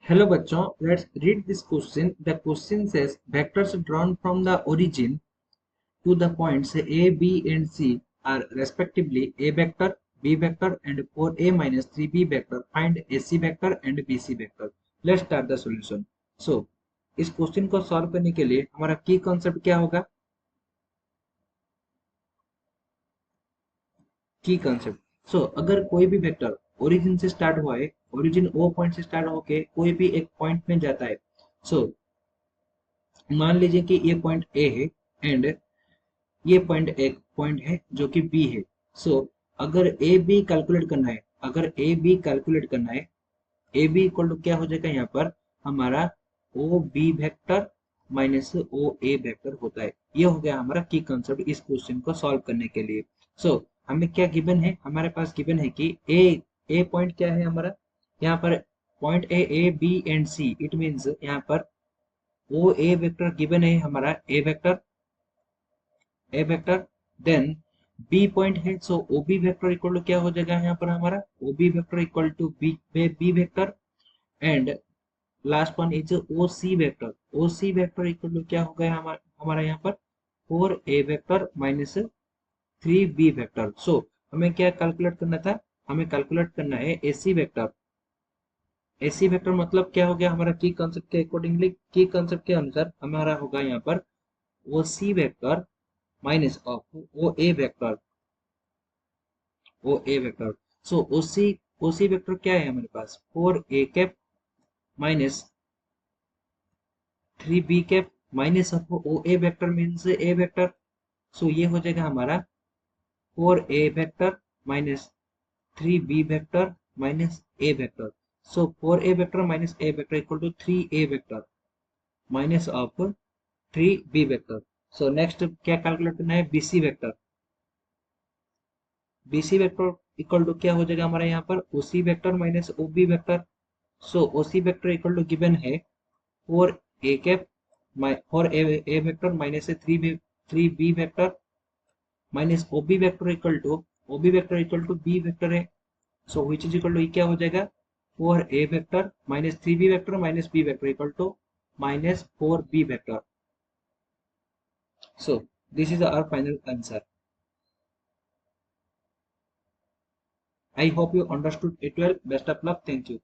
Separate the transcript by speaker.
Speaker 1: Hello bachon, let's read this question. The question says vectors drawn from the origin to the points A, B and C are respectively A vector, B vector and 4A minus 3B vector. Find AC vector and BC vector. Let's start the solution. So, इस question को solve करने के लिए हमारा की concept क्या होगा? की कॉन्सेप्ट. सो अगर कोई भी वेक्टर ओरिजिन से स्टार्ट हुआ है, ओरिजिन ओ पॉइंट से स्टार्ट होके कोई भी एक पॉइंट में जाता है. सो मान लीजिए कि ये पॉइंट ए है एंड ये पॉइंट एक पॉइंट है जो कि बी है. सो अगर ए बी कैलकुलेट करना है, अगर ए बी कैलकुलेट करना है, ए बी इक्वल टू क्या हो जाएगा यहाँ पर हमारा O B vector minus O A vector होता है. ये हो गया हमारा की कंसेप्ट इस क्वेश्चन को सॉल्व करने के लिए. सो हमें क्या गिवन है, हमारे पास गिवन है कि ए पॉइंट क्या है हमारा, यहाँ पर point A B and C. It means यहाँ पर ओ ए वेक्टर गिवन है हमारा A vector then B point है. So O B vector equal to क्या हो जाएगा यहाँ पर हमारा O B vector equal to B vector and last one is O C vector. O C vector equal to क्या हो गया हमारा यहाँ पर 4a vector minus 3b vector. सो हमें क्या कैलकुलेट करना था, हमें कैलकुलेट करना है एसी वेक्टर. एसी वेक्टर मतलब क्या हो गया हमारा की कंसेप्ट के अकॉर्डिंगली, की कंसेप्ट के अनुसार हमारा होगा यहाँ पर O C vector minus of O A vector, O A vector. So O C vector क्या है हमारे पास 4a cap minus 3b cap minus of O A vector means A vector. So ये हो जाएगा हमारा 4a vector minus 3b vector minus a vector. So 4a vector minus a vector equal to 3a vector minus of 3b vector. So next क्या calculate करना है bc vector. bc vector equal to क्या हो जाएगा हमारा यहाँ पर oc vector minus ob vector. So oc vector equal to given है 4a cap 4a vector minus 3b vector minus OB vector equal to B vector है. So which is equal to क्या हो जाएगा 4a vector minus 3b vector minus b vector equal to minus 4b vector. So this is our final answer. I hope you understood it well. Best of luck. Thank you.